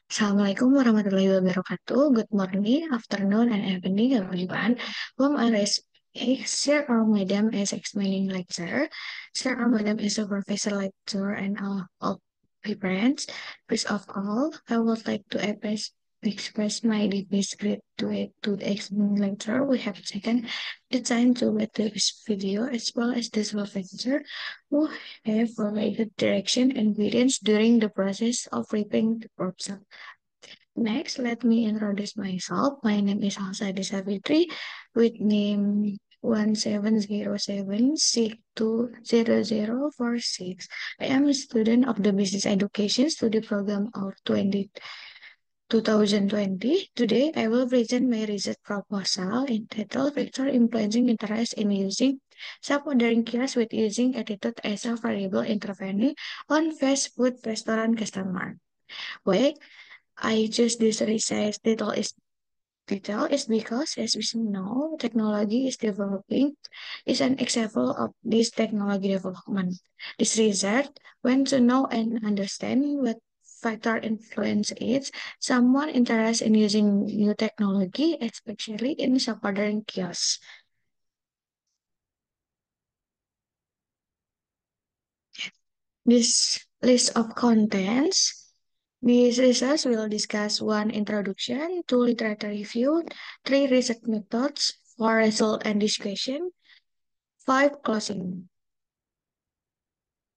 Assalamualaikum warahmatullahi wabarakatuh. Good morning, afternoon, and evening, everyone. Whom I respect, Sir or Madam is explaining lecture. Sir or Madam is a professor lecturer and all parents. First of all, I would like to express my deepest gratitude to the explaining lecturer. We have taken the time to read this video as well as this professor who have provided direction and guidance during the process of reaping the crops. Next, let me introduce myself. My name is Halsadi Savitri with name 1707620046. I am a student of the Business Education Study Program of 2020. Today, I will present my research proposal entitled Factor Influencing Interest in Using Self-Ordering Kiosks with Using Attitude as a Variable Intervening on Fast Food Restaurant Customer. Why I choose this research title is because, as we know, technology is developing is an example of this technology development. This research, when to know and understand what factor influence is, someone interested in using new technology, especially in self-ordering kiosks. This list of contents. This research will discuss one introduction, two literature review, three research methods, four result and discussion, five closing.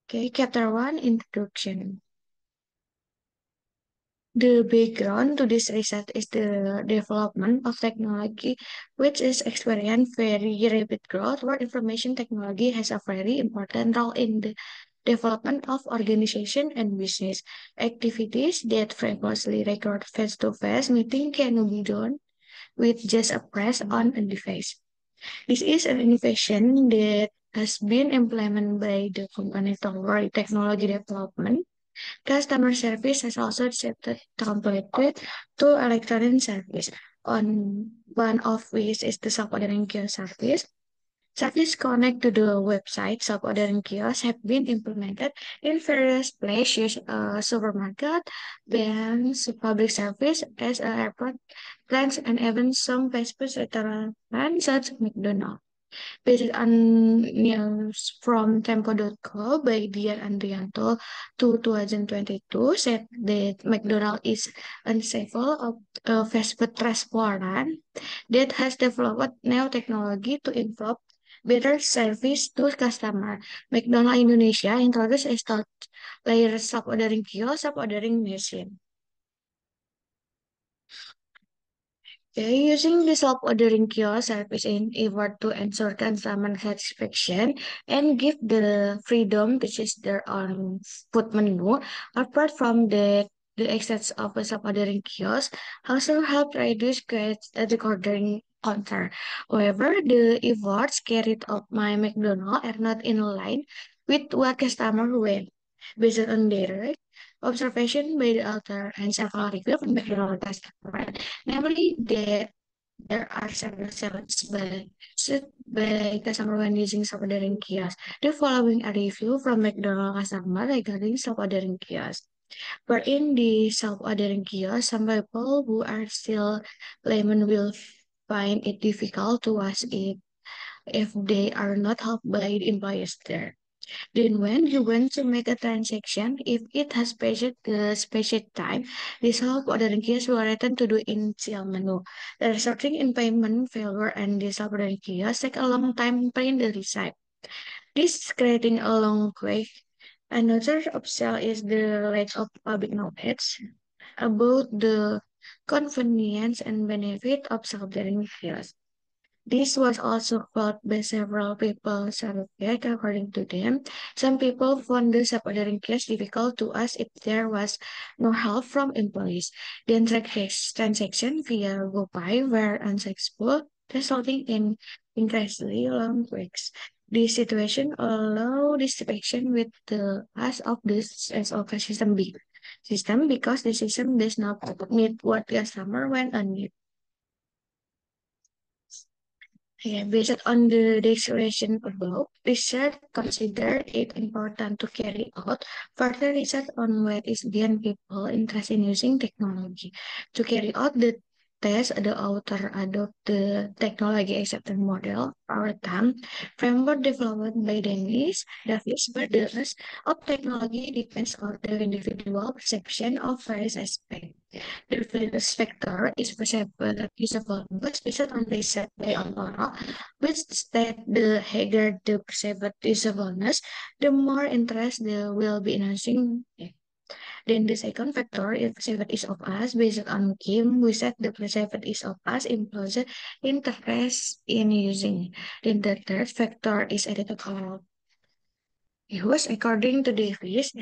Okay, chapter one, introduction. The background to this research is the development of technology, which is experiencing very rapid growth, where information technology has a very important role in the development of organization and business activities that frequently record face-to-face meeting can be done with just a press on a device. This is an innovation that has been implemented by the company toward technology development. Customer service has also shifted completely to electronic service. On one of which is the self-ordering kiosk service. Service connect to the website self-ordering kiosks have been implemented in various places, supermarket, banks, public service, as airport, plants, and even some fast food restaurants such as McDonald's. Based on news from Tempo.co by Dian Andrianto to 2022 said that McDonald's is an example of a fast food restaurant that has developed new technology to improve better service to customer. McDonald's Indonesia introduced a start layer self-ordering kiosk, self-ordering machine. Okay, using the self-ordering kiosk service in order to ensure customer satisfaction and give the freedom to choose their own food menu, apart from the excess of a self-ordering kiosk, also help reduce queues at the ordering counter. However, the efforts carried out by McDonald's are not in line with what customers want. Based on their observation by the author and several reviews from McDonald's customers, namely that there are several sellers by customer when using self-ordering kiosk. The following a review from McDonald's customer regarding self-ordering kiosk. Wherein the self-ordering kiosk, some people who are still laymen will find it difficult to ask it if they are not helped by the employees there. Then when you want to make a transaction, if it has specified time, this help ordering kiosk will return to the initial menu. The resulting in payment failure and this ordering kiosk take a long time to print the receipt. This is creating a long wait. Another obstacle is the lack of public knowledge about the convenience and benefit of self-ordering kiosks. This was also felt by several people surveyed. According to them, some people found the self-ordering case difficult to ask if there was no help from employees. The transaction via GoPay were unsuccessful, resulting in increasingly long waits. This situation allowed distraction with the loss of this SOK system because the system does not meet what customer when on it. Based on the declaration above, research considered it important to carry out further research on what is beyond people interested in using technology. To carry out the test, the author adopt the technology acceptance model or TAM framework developed by Davis, but the use of technology depends on the individual perception of various aspects. The first factor is perceivable usefulness based on research by Alvaro, which state the higher the perceived usefulness, the more interest there will be in using it. Then the second factor is perceived is of us based on Kim, we said the perceived is of us implies interest in using. Then the third factor is attitude of use according to Davis,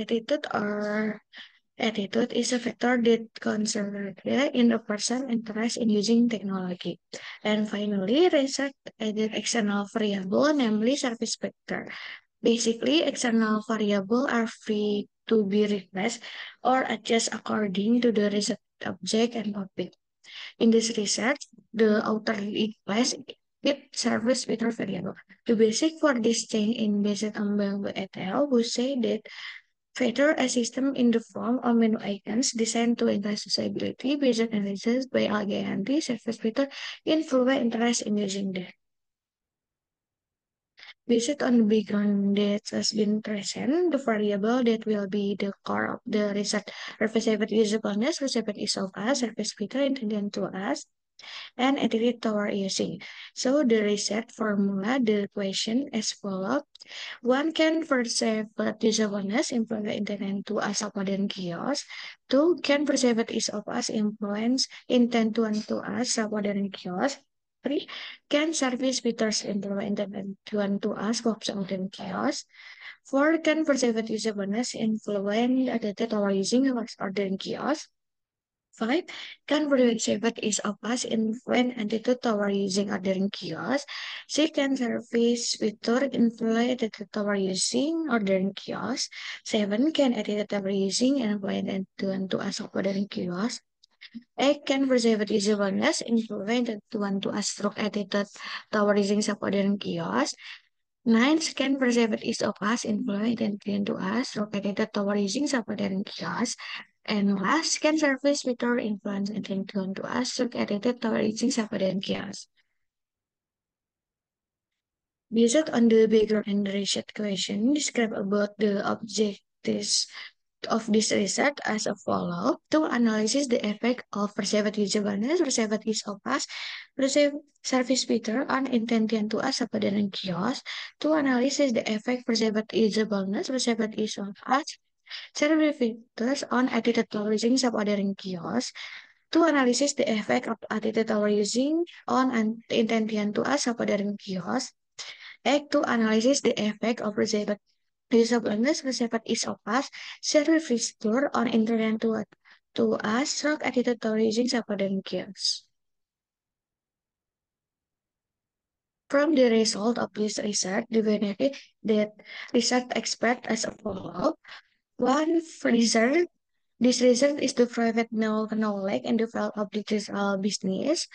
attitude is a factor that concerns in a person's interest in using technology. And finally, research added external variable, namely service factor. Basically, external variable are free to be replaced or adjust according to the research object and topic. In this research, the author request it service factor variable. The basic for this change in based on Bangwe et al. Who say that Feature a system in the form of menu icons designed to enhance usability based on analysis by AlGaNT Service Feature influence interest in using them. Based on the background that has been present, the variable that will be the core of the research representative usableness, representative is of us, service feature intended to us, and attitude toward using. So the research formula, the question as follows. One can perceive usableness influence internet to us apa dan kios. Two can perceive is of us influence intent to us apa dan kios. Three can service features influence internet to us apa dan kios. Four can perceive usableness influence attitude toward using or dan kios. Five, conversation is of us influence attitude toward using ordering kiosk. Six, can service feature influence attitude toward using ordering kiosk. Seven, can attitude toward using influence attitude to us of ordering kiosk. Eight, can perceive usableness influence attitude to us stroke attitude toward using sub ordering kiosk. Nine, can perceive is of us influence attitude to us stroke attitude toward using sub ordering kiosk. And last, can service Twitter influence and influence to us look edited toward reaching Sapadan chaos. Based on the background and the research question, describe about the objectives of this research as a follow to analyze the effect of perceived usableness, perceived is of us, perceived service Twitter on intention to us Sapadan chaos, to analyze the effect perceived usableness, perceived is of us, service features on attitude towards sub-ordering kiosk to analysis the effect of attitude our using on an intention to us sub-ordering kiosk. Act to analysis the effect of received usableness received is of us service feature on intention to us stroke attitude towards using sub-ordering kiosk. From the result of this research, the benefit that research expect as a follow. One, research this reason is to private knowledge and develop of digital business.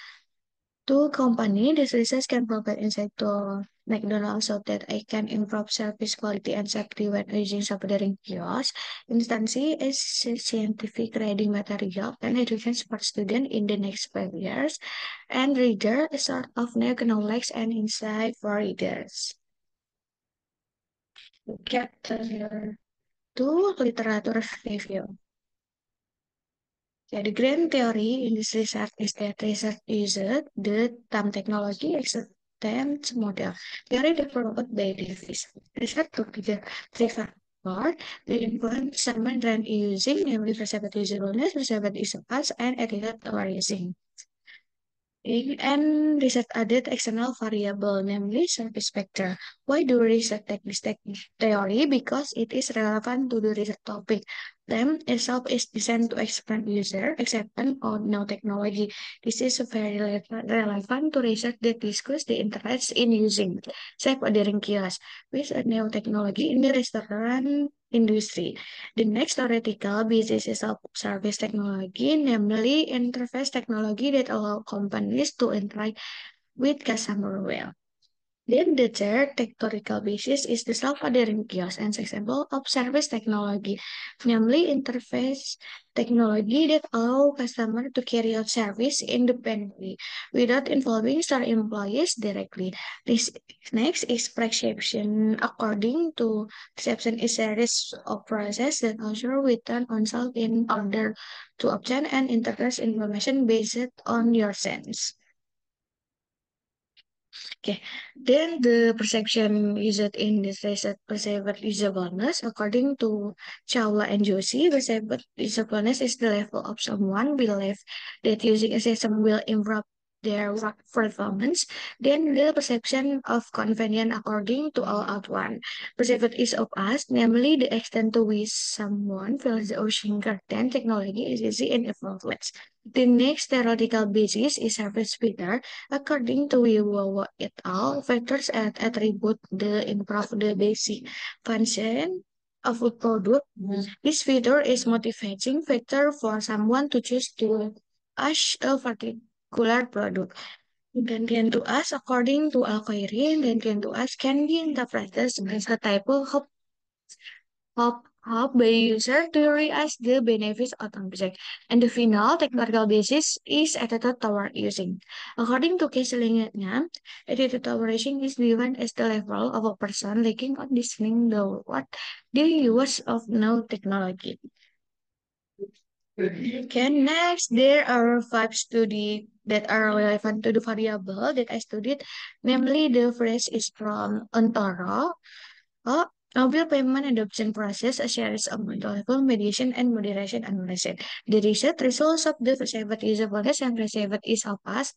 Two company, this research can provide insight to McDonald's so that I can improve service quality and safety when using software kiosk. Instancy is scientific reading material and education for students in the next 5 years. And reader, a sort of new knowledge and insight for readers. Chapter 2, literature review. Yeah, the grand theory in this research is that research uses the TAM technology acceptance model. Theory developed by Davis. Research took the three factors the influence someone ran using, namely perceived usefulness, perceived usefulness, and attitude toward using. And research added external variable, namely service factor. Why do research take this theory? Because it is relevant to the research topic. Them itself is designed to expand user acceptance of no technology. This is very relevant to research that discuss the interest in using safe ordering kiosk with a new technology in the restaurant industry. The next theoretical basis is of service technology, namely interface technology that allow companies to interact with customer well. Then the third technological basis is the self-ordering kiosk and example of service technology, namely interface technology that allow customer to carry out service independently without involving store employees directly. This next is perception. According to perception is a series of process that assure return on self in order to obtain and interpret information based on your sense. Okay, then the perception used in this research perceived usableness, according to Chawla and Joshi, perceived usableness is the level of someone belief that using a system will improve their work performance. Then the perception of convenience, according to all out one, perceived is of us, namely the extent to which someone feels the ocean curtain technology is easy and effortless. The next theoretical basis is service filter. According to Wiwawa et al., factors and attribute the improve the basic function of a product. This feature is motivating factor for someone to choose to ask a particular product. Gantian to us, according to Al-Khairi, gantian to us can be interpreted as a type of by user to realize the benefits of object. And the final technical basis is attitude toward using. According to Kesselingnya, attitude toward using is defined as the level of a person looking on discerning the use of new technology. Okay, next, there are five studies that are relevant to the variable that I studied. Namely, the first is from Ontoro. Oh, mobile payment adoption process, a series of multiple mediation and moderation analysis. The research results of the perceived usableness and perceived ease of us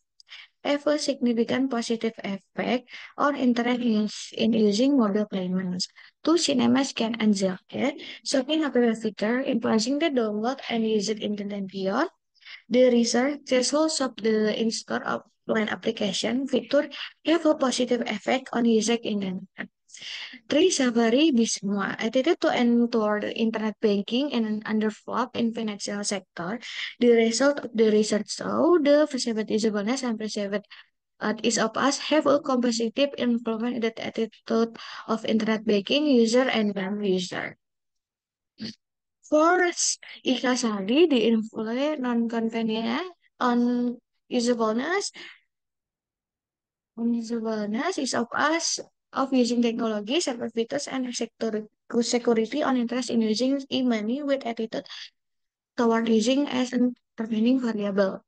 have a significant positive effect on interest in using mobile payments. Two cinemas can anxiety, shopping a feature, influencing the download and user intent beyond. The research results of the in-store offline application feature have a positive effect on user intent. Three Savary Bisma, attitude to and toward internet banking and underdeveloped in financial sector. The result of the research show the perceived usableness and perceived is of us have a compositive influence in the attitude of internet banking user and non-user. For Ikasari, the influence non-convenient on usableness usableness is of us of using technology, services, and security on interest in using e-money with attitude toward using as an intervening variable.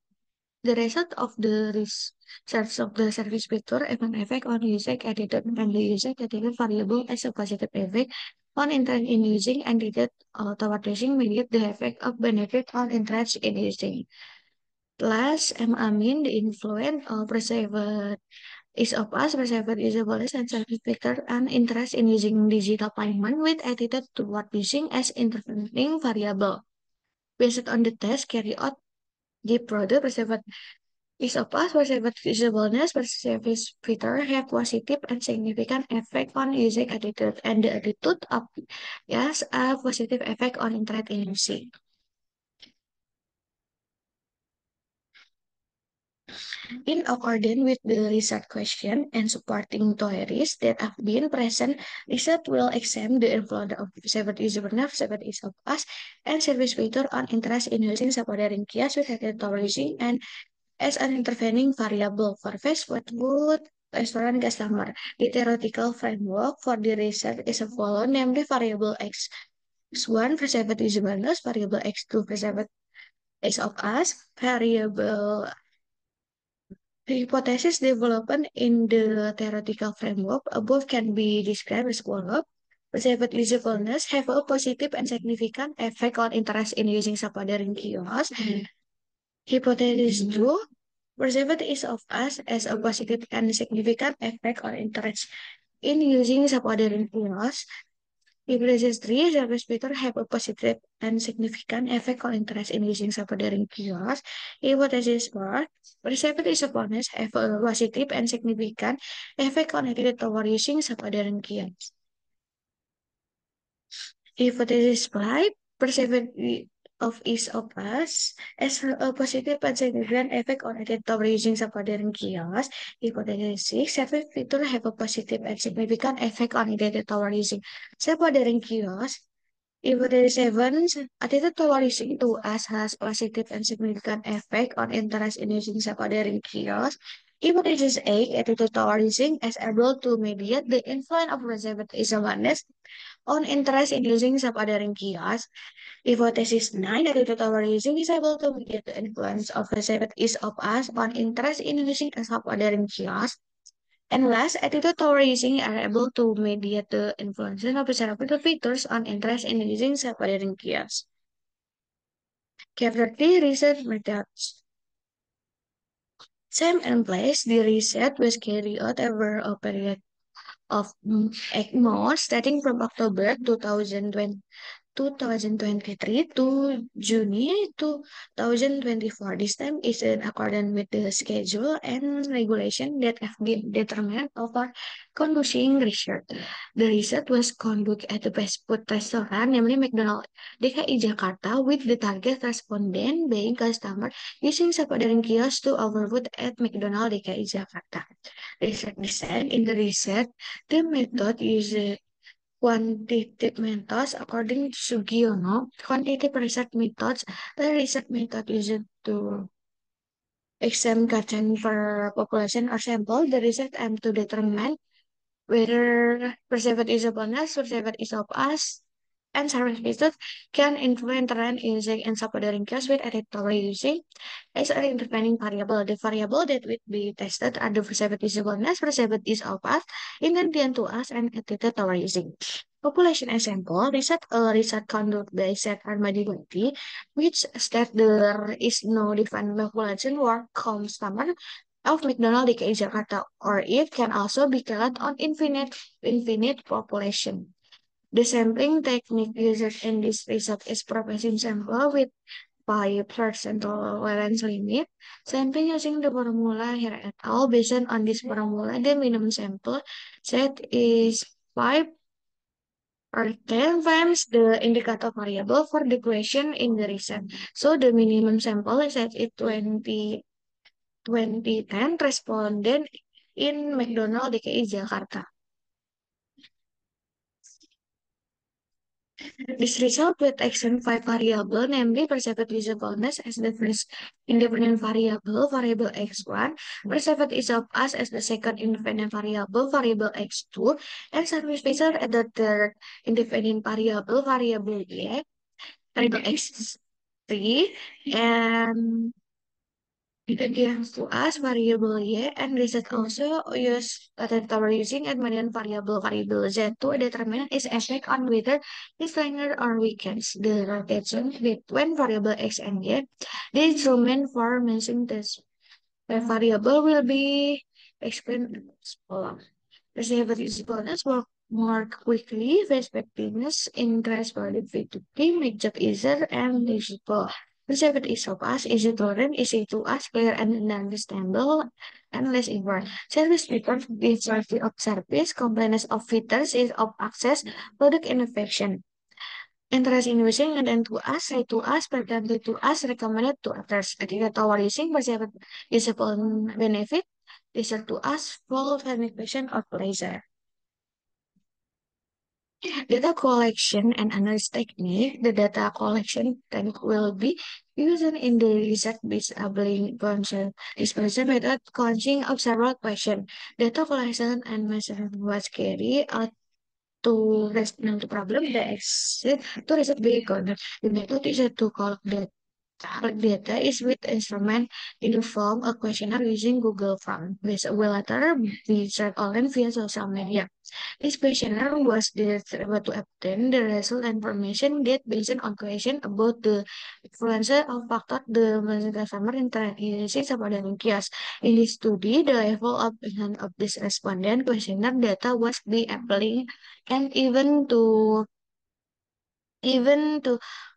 The result of the research of the service feature have an effect on user attitude and the user attitude variable as a positive effect on interest in using and attitude toward using mediate the effect of benefit on interest in using. Plus, mean the influence of perceived is of us perceived usableness and self-factor and interest in using digital payment with attitude toward using as intervening variable. Based on the test carried out, the product perceived is of us perceived usableness perceived filter have positive and significant effect on user attitude and the attitude of yes a positive effect on interest in using. In accordance with the research question and supporting theories that have been present, research will examine the influence of seven username, seven is of us, and service filter on interest in using subordinate kiosk with using and as an intervening variable for fast food restaurant customer. The theoretical framework for the research is a follow, namely variable x1 perceived username, variable x2 perceived is of us, variable the hypothesis development in the theoretical framework above can be described as follows. Perceived usefulness have a positive and significant effect on interest in using subordinate kiosk. Hypothesis 2. Perceived is of us as a positive and significant effect on interest in using subordinate kiosk. Hypothesis 3, service feature have a positive and significant effect on interest in using subordinate kiosk. Hypothesis 4, perceived usefulness have a positive and significant effect on attitude toward using subordinate kiosk. Hypothesis 5, perceived of each of us as a positive and significant effect on editor using subordinate chaos. Hypothesis, several features have a positive and significant effect on editor using subordinate chaos. Hypothesis 7, editor using to us has positive and significant effect on interest in using subordinate chaos. Hypothesis 8, editor using is able to mediate the influence of reserved awareness on interest in using subordinate chaos. Hypothesis 9 that the tower using is able to mediate the influence of the seven each of us on interest in using a sub-ordering chaos. And last, attitude tower using are able to mediate the influence of the several features on interest in using sub-ordering chaos. Chapter 3 Research Methods. Same in place, the research was carried out over a period of 8 months starting from October 2023 to June 2024. This time is in accordance with the schedule and regulation that have been determined over conducting research. The research was conducted at the fast food restaurant, namely McDonald's DKI Jakarta, with the target respondent being customer using subordinate kiosk to order food at McDonald's DKI Jakarta. Research design in the research, the method uses quantitative methods, according to Sugiono, quantitative research methods, the research method used to examine content per population or sample. The research aims to determine whether perceived usefulness, perceived is of us, and service methods can influence trend using and subordinate chaos with editorial using as an intervening variable. The variable that will be tested are the perceived usefulness, perceived is of us, intent to us, and editorial using. Population example, research conducted by Seth Armadillo, which state there is no defined population or customer of McDonald DKI Jakarta, or it can also be carried on infinite population. The sampling technique used in this research is processing sample with 5% tolerance limit. Sampling using the formula here at all. Based on this formula, the minimum sample set is 5 or 10 times the indicator variable for the question in the research. So the minimum sample set is 2010 respondent in McDonald DKI Jakarta. This result with extend five variable, namely perceived usefulness as the first independent variable, variable x1, perceived is of us as the second independent variable, variable x2, and service measure as the third independent variable, variable y, variable x3, and it gives to us variable y, and research also use that our using and median variable z to determine its effect on whether it's linear or weakens the rotation between variable x and y. The instrument for measuring this variable will be explained as follows. Perceived usefulness work more quickly, effectiveness, interest, productivity, make job easier and useful. Perceived is of us, easy to learn, easy to ask, clear and understandable, and less involved. Service return, the of service, compliance of features, is of access, product innovation. Interest in using and then to us, say to us, pretended to us, recommended to others. Ketika towar using, perceived useful benefit, desire to us, full satisfaction or pleasure. Data collection and analysis technique, the data collection technique will be used in the research-based labeling function. This function method consisting of several questions. Data collection and measurement was carried out to respond to problem that exist to research vehicle. The method is to collect data. Collect data is with instrument in the form a questionnaire using Google Form, which will later be shared online via social media. This questionnaire was designed to obtain the result information that based on question about the influence of factor the customer interaction subordinate kiosk. In this study, the level of ignorance of this respondent questionnaire data was be applying and even to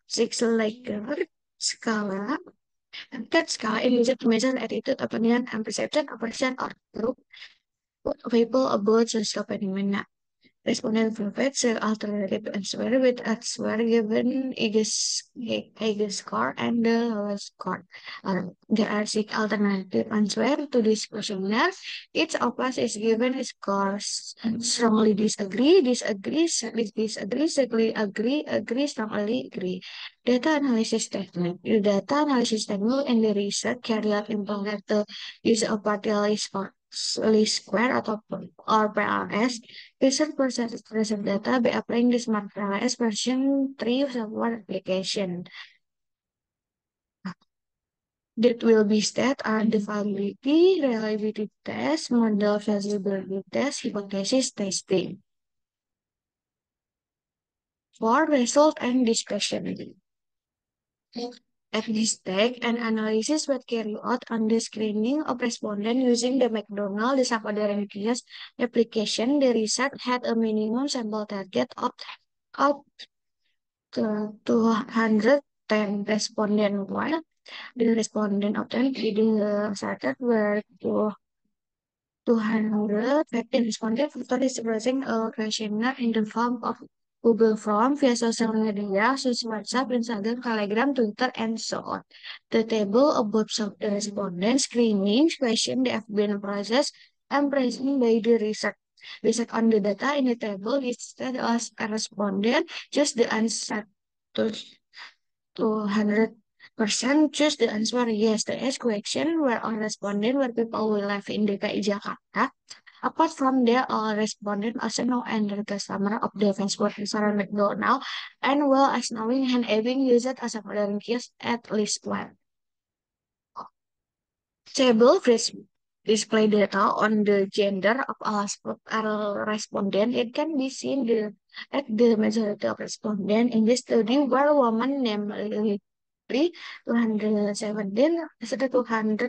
six Likert scala. And that scala is used to measure attitude, opinion, and perception of person or group of people about social phenomena. Respondent provides the alternative answer with answer given highest score and the lowest score. There are six alternative answers to this questionnaire. Each of us is given a score strongly disagree, disagree, slightly disagree, slightly agree, agree, strongly agree. Data analysis technique. The data analysis technique and the research carried out implement the use of partial least square atau or PLS. Research process research data by applying the Smart PLS version 3 software application. That will be stat are the validity, reliability test, model feasibility test, hypothesis testing. For result and discussion. At this stage, an analysis was carried out on the screening of respondents using the McDonald Desapaderenkias application. The result had a minimum sample target of 210 respondents, while the respondent obtained the results were 215 responded for expressing a questionnaire in the form of Google Form via social media, such as WhatsApp, Instagram, Telegram, Twitter, and so on. The table above shows the respondent screening question they have been processed and present by the research. Based on the data in the table, listed as a respondent, just the answer to 200% choose the answer yes. The S question where all respondent were people who live in DKI Jakarta. Apart from there, all respondent also know and the customer of the Facebook restaurant McDonald and well as knowing and having used it as a modern kiosk at least one. Table display data on the gender of all respondent. It can be seen at the majority of respondent in this study were women namely 217 serta 270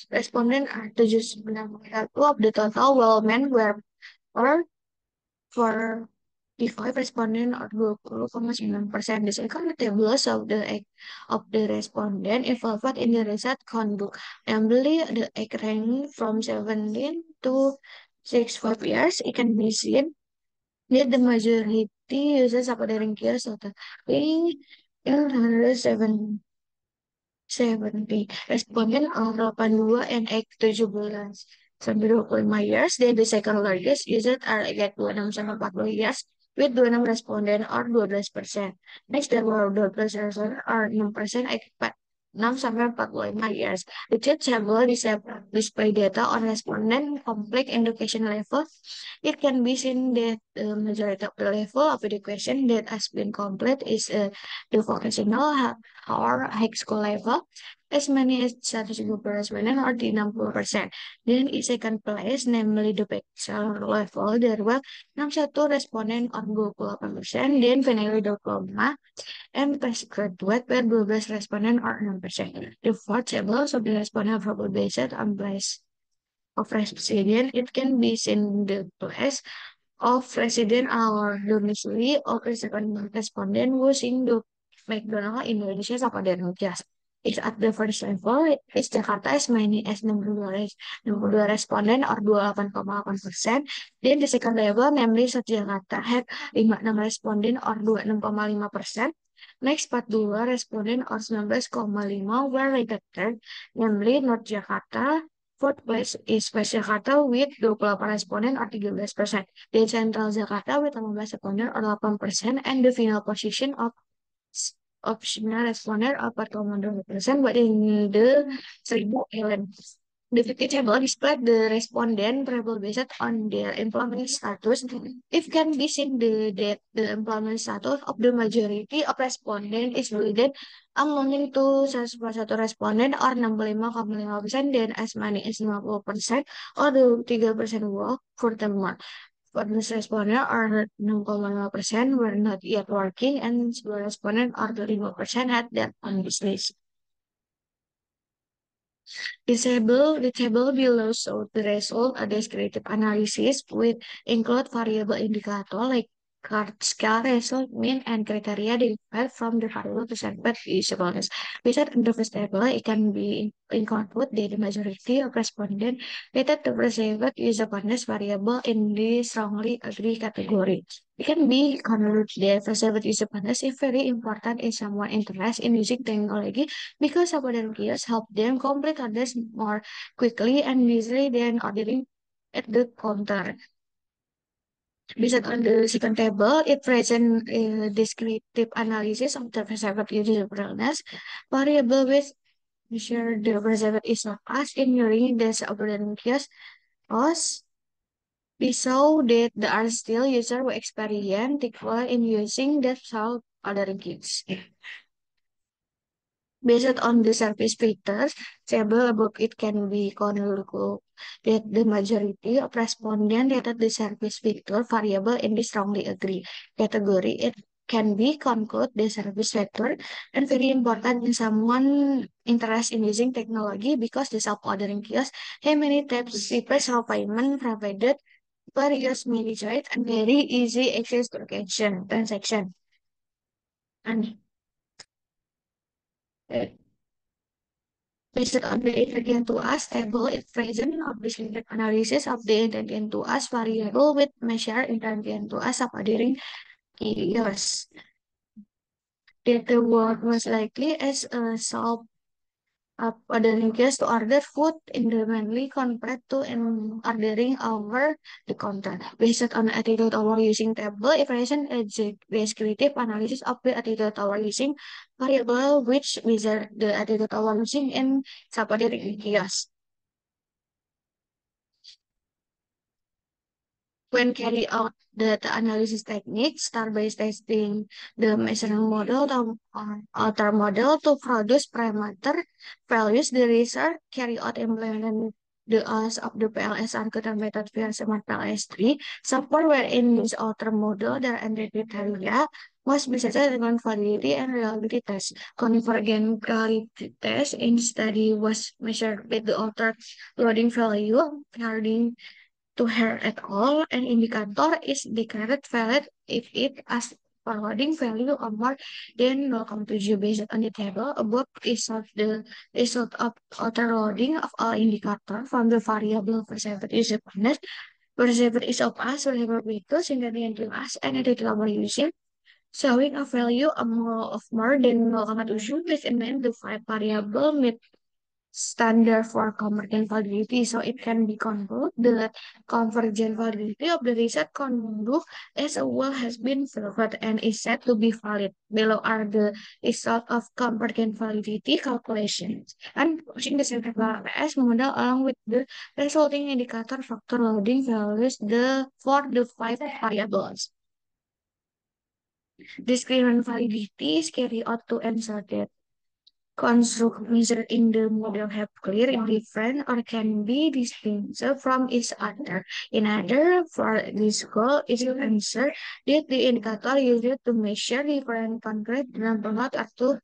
respondent are 79% of the total, while men were or for default respondent or 20,9%. The second table of the respondent involved in the research conduct, namely the age range from 17 to 65 years. It can be seen that the majority uses apodering gears of the in 107 70. Responden al 82 and X 17 sampai 25 years. Then the second largest user are at 26 sampai 40 years with 26 responden or 12%. Next, the were 12% or 6% at 6 sampai 45 years. The chat table display data on respondent complex education level. It can be seen that the majority of the level of education that has been complete is the vocational or high school level, as many as 120% or di 60%. Then in second place, namely the bachelor level, there were 61 responden or 28%. Then finally diploma and postgraduate were 12 responden or 6%. The fourth table of the respondent probably based on place of resident. It can be seen the place of resident or domicile of the second respondent using the McDonald Indonesia sama dan Nujas. It's at the first level, it's Jakarta as many as 62 responden or 28,8%. Then the second level, namely South Jakarta had 56 responden or 26,5%. Next, 42 responden or 19,5 were rejected, namely North Jakarta. Fourth place is West Jakarta with 28 responden or 13%. Then Central Jakarta with 18 responden or 8%. And the final position of optional responder or 4,2%, but in the 1011. The victim table display the respondent probably based on their employment status. If can be seen that the employment status of the majority of respondent is within amounting to 101 respondent or 65,5% then as many as 50% or the 3% work for the month. For this respondent are 6,5% were not yet working and several respondent or 35% had their own business. The table below shows the result of descriptive analysis with include variable indicator like scale result, mean, and criteria derived from the variable presented usefulness. Without the first table, it can be include the majority of respondents rated the perceived usefulness variable in the strongly agree category. It can be concluded that perceived usefulness is very important in someone interested in using technology because supported kiosk help them complete others more quickly and easily than ordering at the counter. Based on the second table, it presents a descriptive analysis of the perceived usefulness variable with measure the perceived is of us in using the operating kiosk us. We saw that there are still users who experience difficulty in using the self ordering kiosk. Based on the service filters, table above it can be concluded that the majority of respondents rated the service filter variable in the strongly agree category. It can be concluded the service factor and very important in someone interested in using technology because the self-ordering kiosk have many types of payment provided various managed and very easy access to transaction. And uh, based on the ingredient to us table, it present of the analysis of the ingredient to us variable with measure ingredient to us apa during years. That the word most likely as a solve ordering guests to order food independently compared to in ordering over the counter. Based on attitude our using table, evaluation descriptive analysis of the attitude our using variable which measure the attitude our using in ordering kiosk. When carry out data analysis techniques, start by testing the measurement model or alter model to produce parameter values. The research carry out implementing the us of the PLS algorithm method via Smart PLS 3 software wherein this alter model their entity criteria must be set dengan validity and reliability test. Convergent reality test in study was measured with the alter loading value, regarding to her at all, an indicator is declared valid if it has forwarding value of more than 0.7 based on the table above is of the result of auto-loading of all indicator from the variable perceived is dependent. Perceived is of us, whatever vehicles in the end us, and the number using showing a value of more than 0.7 with an the five variable standard for convergent validity. So it can be concluded that convergent validity of the research conduct as a whole has been verified and is said to be valid. Below are the result of convergent validity calculations. And using the central as model along with the resulting indicator factor loading values for the five variables. Discriminant validity is carried out to ensure that construct measure in the model have clear, different, or can be distinct from each other. In other, for this goal, is to ensure that the indicator used to measure different concrete number not up to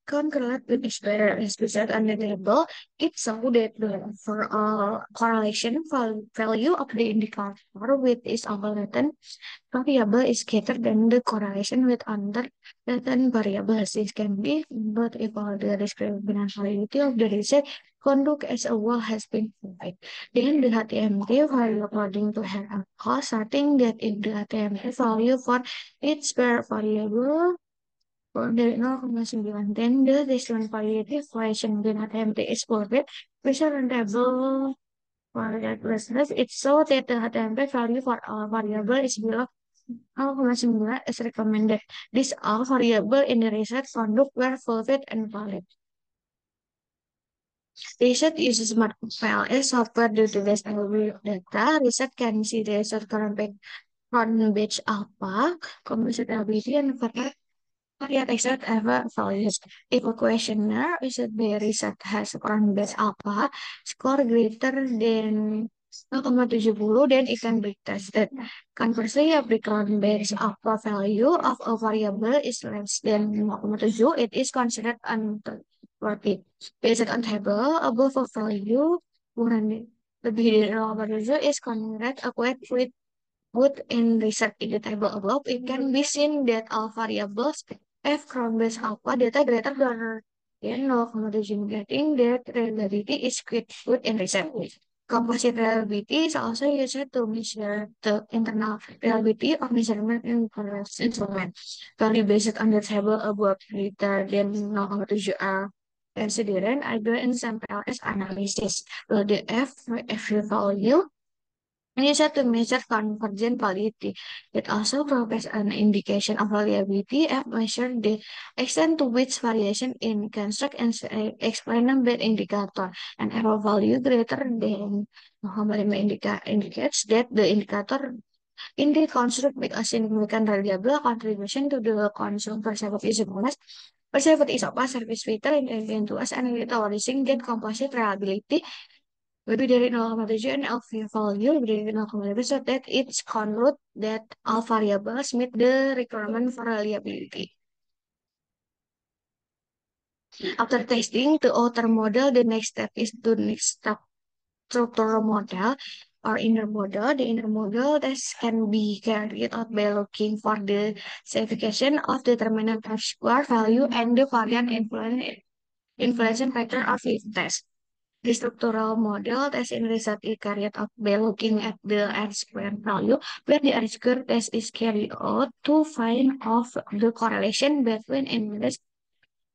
concurrent with each other. As we said on the table, it shows that the overall correlation value of the indicator with its algorithm variable is greater than the correlation with other certain variables. This can be, but if all the discriminatory of the research conduct as a whole has been provided. Then the HTML value according to her cost, starting that in the HTML value for each per variable dari 0,9. Then the discount variety equation dengan HTML is forward, which are table for that listeners. It's so that the HTML value for all variable is below 0,9 is recommended. These all variable in the research conduct were valid and valid. Research uses smart PLS software due to this data. Research can see the result current on batch alpha, compatibility, and variant research ever values. If a questionnaire is the research has current batch alpha score greater than 0,70, then it can be tested. Conversely, if the current batch alpha value of a variable is less than 0,7, it is considered untrustworthy. Based on table, above a value kurang lebih dari 0,7 is considered accurate with put in research in the table above, it can be seen that all variables f from base alpha data greater than 0,7 getting that reliability is quite good in research. Composite reliability is also used to measure the internal reliability of measurement in various instruments. Value based on the table above greater than 0,7 are considered either in sample as analysis. The F value used to measure convergent validity. It also provides an indication of reliability and measure the extent to which variation in construct and explainable indicator. An error value greater than 0,5 indicates that the indicator in the construct make a significant reliable contribution to the construct perceived usefulness. Perceived is apa service filter in to us and acknowledging that composite reliability lebih dari 0,7 and alpha value lebih dari 0,5 so that it's conclude that all variables meet the requirement for reliability. After testing the outer model, the next step is the next step structural model or inner model. The inner model test can be carried out by looking for the signification of determinant of square value and the variant influence factor of each test. The structural model test in result is carried out by looking at the R-square value, where the R-square test is carried out to find out the correlation between inverse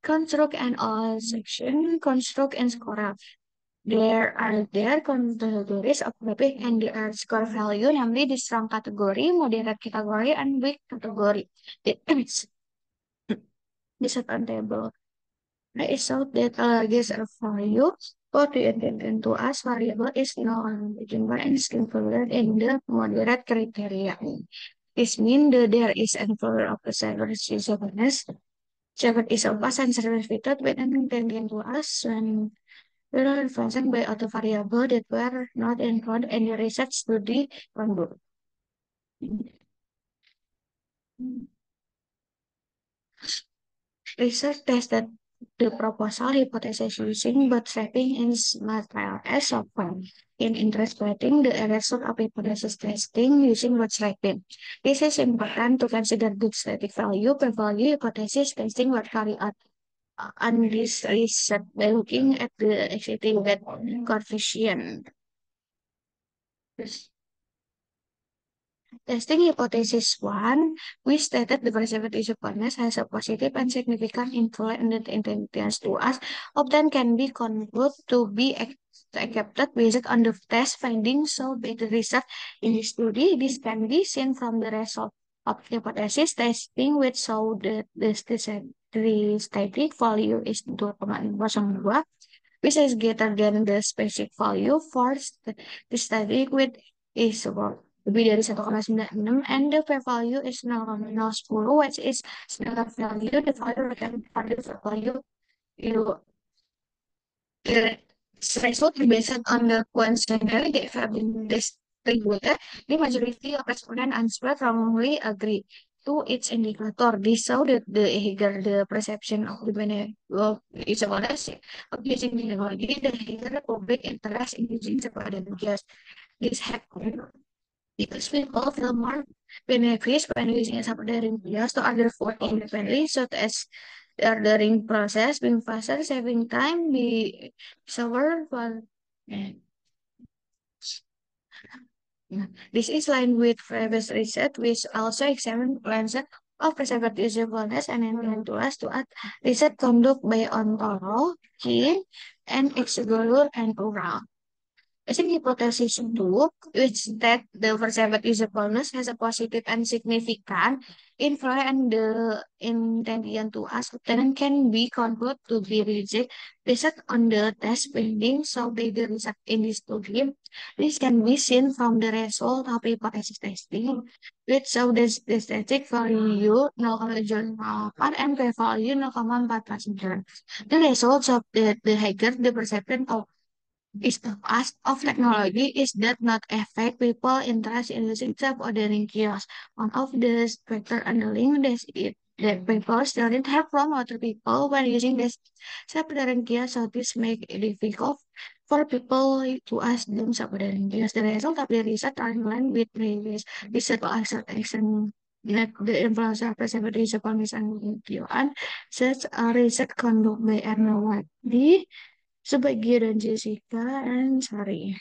construct and all section construct and square. There categories of mapping and the R-square value, namely the strong category, moderate category, and weak category. The, the second table. I saw that the largest value for the intended to us variable is non-regional and is included in the moderate criteria. This means that there is an inferior of the service usefulness. Seven is a pass and service fitted with an intended to us when we are influenced by other variable that were not included in the research study conduct. Research tested the proposal hypothesis using bootstrapping in SmartRail as software. In interpreting the result of hypothesis testing using bootstrapping, this is important to consider bootstrapping value per value hypothesis testing were carried out on this research by looking at the existing weight coefficient. Testing hypothesis 1, we stated the perceived usefulness has a positive and significant influence on the intelligence to us, often can be concluded to be accepted based on the test findings. So, by the result in this study, this can be seen from the result of hypothesis testing, which show that the statistic value is 2,02, which is greater than the specific value for the statistic with is about lebih dari 1,96 and the p-value is 0,010 which is standard value the value recommended for the value you the threshold based on the questionnaire they have been distributed the majority of respondents answered wrongly agree to its indicator. This show that the higher the perception of the benefit of each of us of using technology, the higher public interest in using separate just this happened because people feel more benefits when using a ordering just to order food independently, such as the ordering process being faster, saving time, be slower for this is line with previous research, which also examined plans of preserved usefulness and environment to us to add research conduct by Ontoro, King, and Exeglur and Oral. As an hypothesis two, which that the perceived usefulness has a positive and significant influence on the intelligent to us, then can be concluded to be rejected based on the test findings. So by the result in this study, this can be seen from the result of hypothesis testing, which show the statistic value 0,08 and p-value 0,4. The results of the higher the perception of is the past of technology is that not affect people interest in using self-ordering kiosks. One of the factor underlying this is that people doesn't have from other people when using this Sapadarankia, so this make it difficult for people to ask them Sapadarankia. The result of the research are in line with previous research action that the influence of preservation upon misalnya such a research conduct by Ernawati, Subagio dan Jessica, and sorry.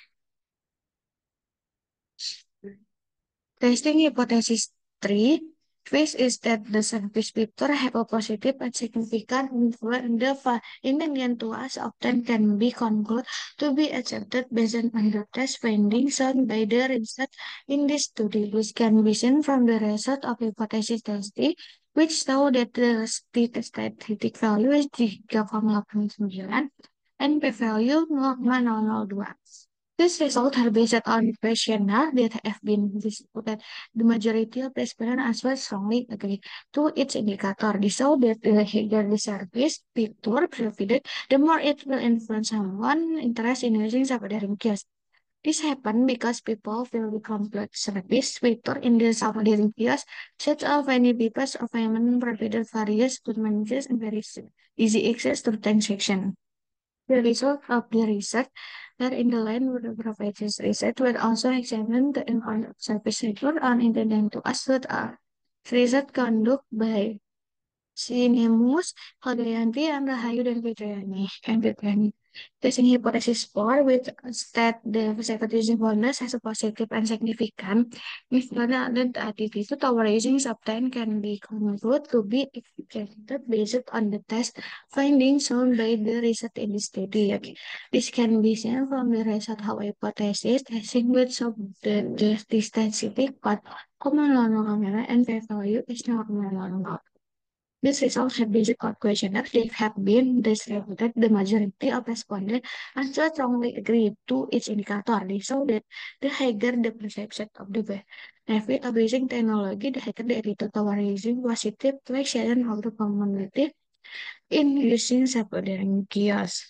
Testing hypothesis 3. First is that the surface picture have a positive and significant influence. The finding to us often can be concluded to be accepted based on the test findings shown by the research in this study, which can be seen from the result of hypothesis testing, which show that the statistic value is 3,89 and p-value 0,002. These results are based on questionnaire that have been disputed. The majority of respondents as well strongly agree to its indicator. They show that the higher the service picture provided, the more it will influence someone interest in using Sapadaring kiosk. This happened because people feel the complex service picture in the Sapadaring kiosk, such as many people of women provided various good messages and very easy access to transaction. The result of the research that in the line with the provides research will also examine the impact of service sector on internet to assert a research conduct by Sinemus, Hadrianti, and Rahayu dan Fitriani. Testing hypothesis 4, which state the psychotism bonus has a positive and significant equivalent attitude toward using substance can be concluded to be effective based on the test findings shown by the research in the study. Okay. This can be seen from the result of hypothesis testing with some the statistic but common camera and value is normal. These results have been on questionnaires. They have been distributed. The majority of respondents answer strongly agree to its indicator. They show that the higher the perception of the benefit of using technology, the higher the attitude toward using positive reflection of the community in using self-ordering kiosks.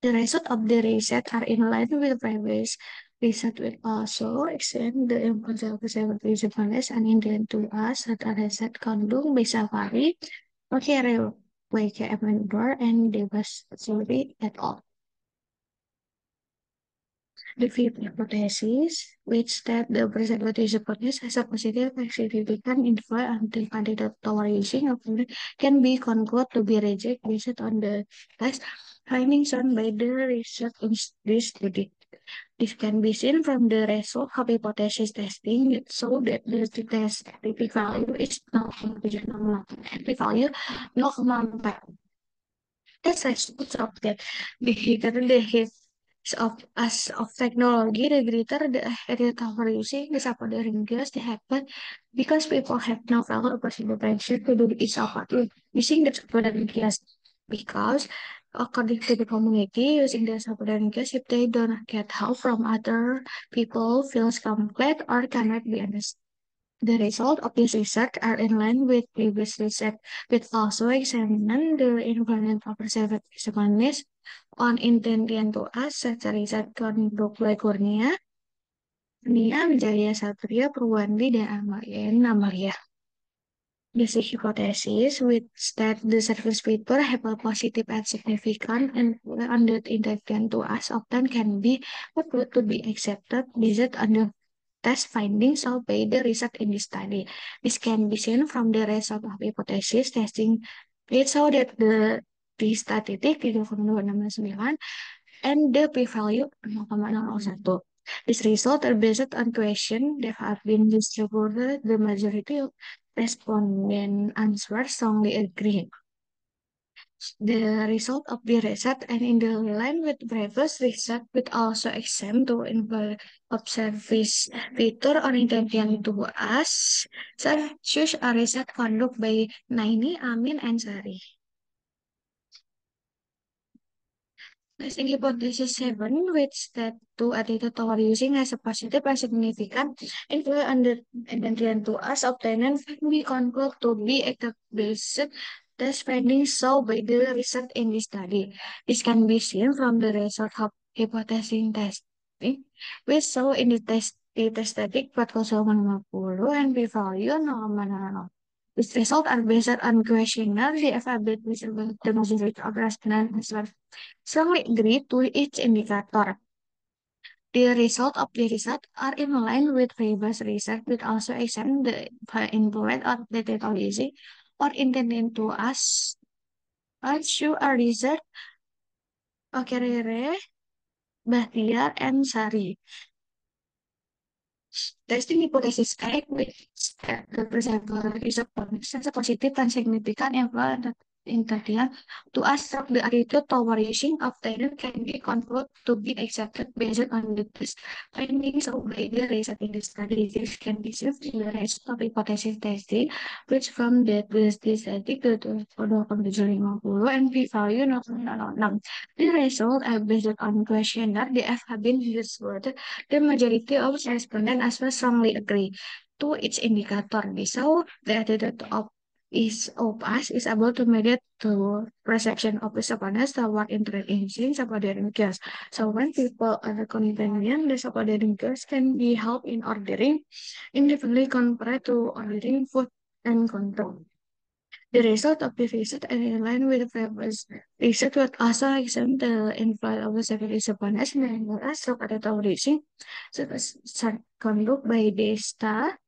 The result of the research are in line with previous research will also extend the importance of conservative knowledge and intend to us that a research conduct by Safari, okay, WKM and Davis Suri et al. The fifth hypothesis, which that the preservative hypothesis has a positive and significant influence on the candidate toward using of can be concluded to be rejected based on the test findings shown by the research in this study. This can be seen from the result of hypothesis testing that show that the test value is not the value not that's result of that the greater the hits of as of technology, the greater the area of using the supporting gas they happen because people have no value possible pressure to do each other using the supporting gas because according to the community using the supporting gas if they don't get help from other people feels complete or cannot be understood. The results of this research are in line with previous research, which also examined the influence of perceptiveness on intention to us, such as research conducted by Kurnia, Wijaya Satria, Purwandi, dan Amalia. This hypothesis, which that the surface paper have a positive and significant influence on the intention to us, often can be put to be accepted based on the test findings of by the research in this study. This can be seen from the result of hypothesis testing. It show that the statistic 3,269 and the p-value 0,001. This result are based on questions that have been distributed. The majority of respondent answers strongly agree. The result of the research and in the line with previous research with also exam to involve observation feature on intention to us such a research conducted by Naini, Amin, and Sari. Testing hypothesis 7, which that two attitude toward using as a positive and significant influence on the intention to us obtained can be concluded to be established test findings so by the research in this study. This can be seen from the result of hypothesis testing, which show in the test static 4,050 and p-value 0,00. These results are based on questionnaire. The alphabet which the majority of respondents strongly agree to each indicator. The result of the research are in line with previous research, but also examine the influence of the technology or intended to us to a research Okerere, Bahtiar, and Sari. Testing hypothesis A, which the is a sense a positive and significant influence intelligence to us the attitude toward using of data can be concluded to be accepted based on the test findings of the research in the study. This can be seen in the rest of hypothesis testing, which from that the static to the during 50 and p-value 0,06. The result are based on questionnaire they have been used for the majority of respondents as well strongly agree to its indicator. So the attitude of us is able to mediate the perception of the openness toward interaction about their cures. So when people are convenient, the subordinate cures can be helped in ordering independently compared to ordering food and control. The result of the research are in line with the previous research, but also examine the influence of the series upon us and as so pada tahun reaching. So, conduct by Desta,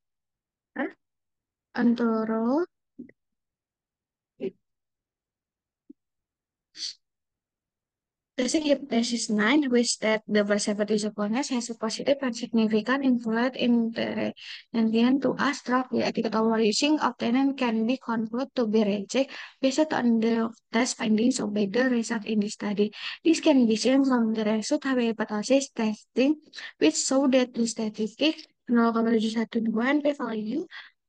Antoro, Basic hypothesis 9, which that the perceptive openness has a positive and significant influence in the Indian to abstract the ethical using of tenant can be concluded to be rejected based on the test findings of the result in the study. This can be seen from the result of hypothesis testing, which show that the statistic 0,712 p-value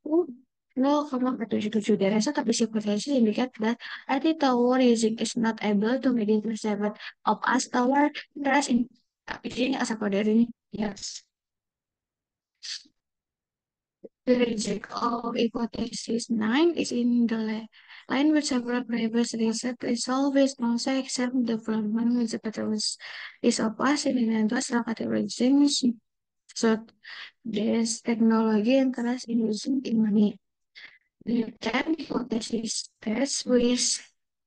to 0,477. The result of this hypothesis indicate that anti-tower using is not able to mediate perception of us toward interest in using as a coding. Yes. The reject of hypothesis 9 is in the line with several previous research results also except the development with the patterns is of us in the industrial categories. So this technology interest in using in money. The 10 hypothesis test which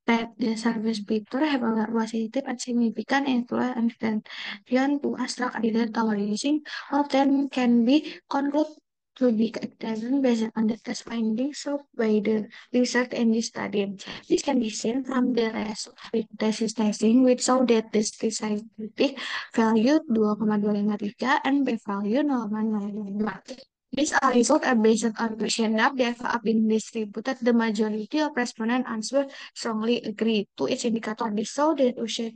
that the service picture have a positive and significant influence and beyond to abstract identity using often can be concluded to be examined based on the test findings of by the research and the study. This can be seen from the result of hypothesis testing which show that the statistic value 2,253 and p value 0,005. These are results are based on questionnaire that have been distributed. The majority of respondents answer strongly agree to its indicator. This show that users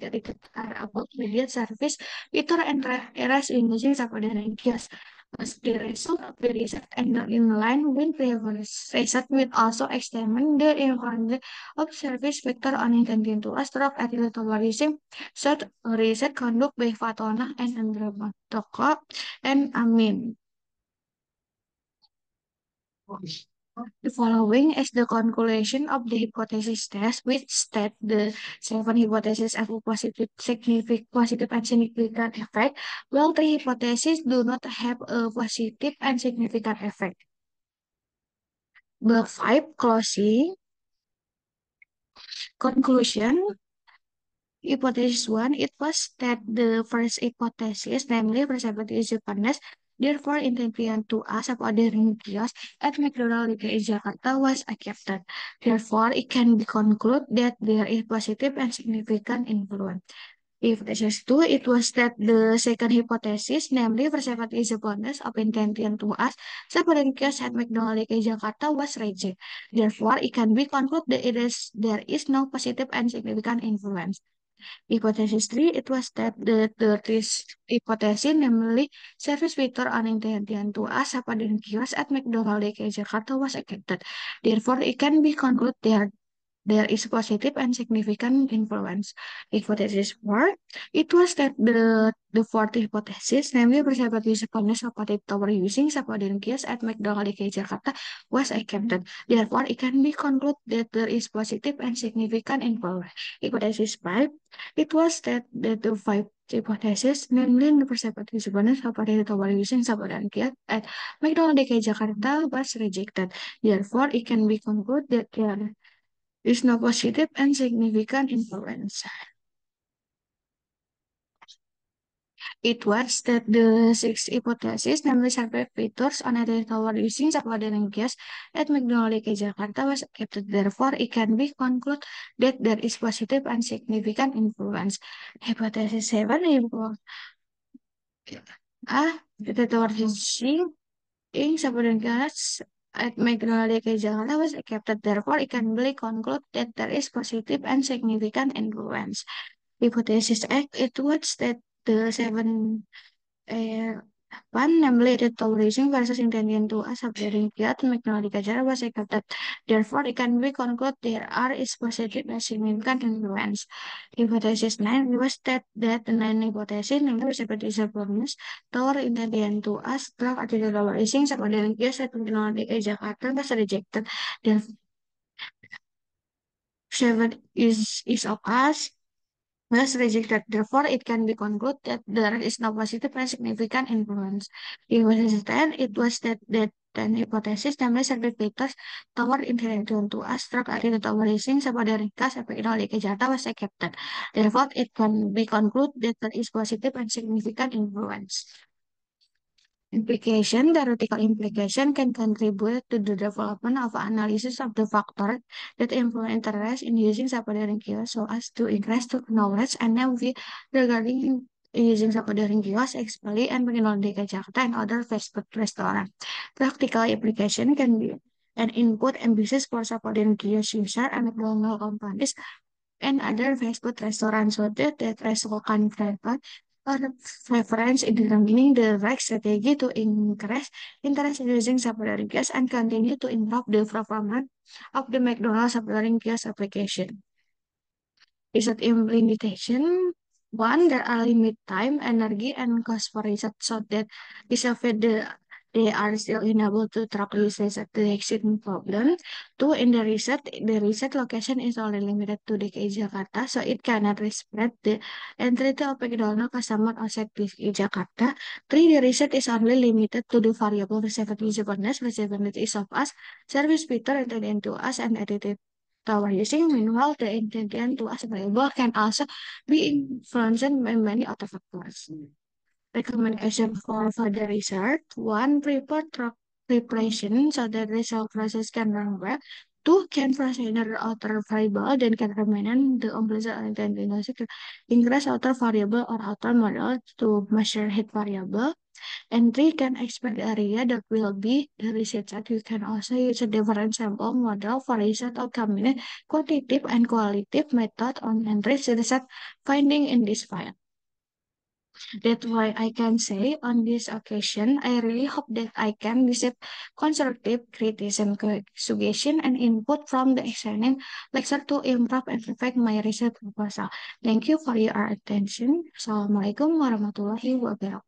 are about media service, Twitter and errors in using subordinate kiosks. As the result of the research and in line with previous research will also examine the influence of service vector on intended to abstract attitude such research conduct by Fatona and Andrew and Amin. The following is the conclusion of the hypothesis test, which state the seven hypotheses have a positive and significant effect, while three hypotheses do not have a positive and significant effect. The five closing conclusion. Hypothesis 1, it was that the first hypothesis, namely perceived Japanese, therefore intelligent to us about the ring kiosk at McDonald's in Jakarta was accepted. Therefore, it can be concluded that there is positive and significant influence. Hypothesis 2, it was that the second hypothesis, namely perceived Japanese of intelligent to us, separate kiosk at McDonald's in Jakarta was rejected. Therefore, it can be concluded that there is no positive and significant influence. Hypothesis 3, it was that this hypothesis, namely service Victor unintelligent to us apa dan kios at McDonald's DKI Jakarta was accepted. Therefore, it can be concluded there there is positive and significant influence. Hypothesis 4, it was that the fourth hypothesis, namely persahabat usefulness of potato tower using Sapadin Kios at McDonald DKI Jakarta was accepted. Therefore, it can be concluded that there is positive and significant influence. Hypothesis 5, it was that the five hypothesis, namely the persahabat usefulness of potato tower using Sapadin Kios at McDonald DKI Jakarta was rejected. Therefore, it can be concluded that there is no positive and significant influence. It was that the sixth hypothesis, namely survey features on a tower using subordinate gas at McDonald DKI Jakarta was accepted. Therefore, it can be concluded that there is positive and significant influence. Hypothesis 7, the tower using subordinate gas at McDonald DKI Jakarta was accepted. Therefore, it can be concluded that there is positive and significant influence. Hypothesis X, it was that the seven uh, one, namely the tourism versus intention to us appearing yet McNally Gajara was accepted. Therefore, it can be concluded there are is positive and significant influence. Hypothesis 9 was that the nine hypothesis, namely seperti bonus, tower intention to us, drug artificial tourism, secondary case at McNally Jakarta was rejected. Therefore, seven is of us was rejected. Therefore, it can be concluded that there is no positive and significant influence. Hypothesis 10, it was that then hypothesis namely certificators toward intellectual to abstract attitude towards sepada ringkas epidemiologi kejahatan was accepted. Therefore, it can be concluded that there is positive and significant influence. Implication, theoretical implication can contribute to the development of analysis of the factor that influence interest in using Sapadaring kiosk so as to increase to knowledge and now we regarding using Sapadaring kiosk, especially and Pengelolaan DKI Jakarta and other fast food restaurant. Practical application can be an input and basis for Sapadaring kiosk user and McDonald's companies and other fast food restaurants so that result can provide or preference in determining the right strategy to increase interest in using subordinate gas and continue to improve the performance of the McDonald's subordinate gas application. Research implementation. One, there are limit time, energy, and cost for research so that they are still unable to track usage at the existing problem. Two, in the research location is only limited to DKI Jakarta, so it cannot spread the entry to McDonald's customer outside DKI Jakarta. Three, the research is only limited to the variable received usableness, reachability of us, service feature intended to us, and additive tower using. Meanwhile, the intent to us available can also be influenced by many other factors. Recommendation for further research. One, prepare track preparation so that result process can run well. Two, can consider outer variable then can remain the implicit identity increase outer variable or outer model to measure heat variable. And three, can expand the area that will be the research set. You can also use a different sample model for research or combine quantitative and qualitative method on entries research finding in this file. That's why I can say on this occasion, I really hope that I can receive constructive criticism, suggestion, and input from the examining lecture to improve and perfect my research proposal. Thank you for your attention. Assalamualaikum warahmatullahi wabarakatuh.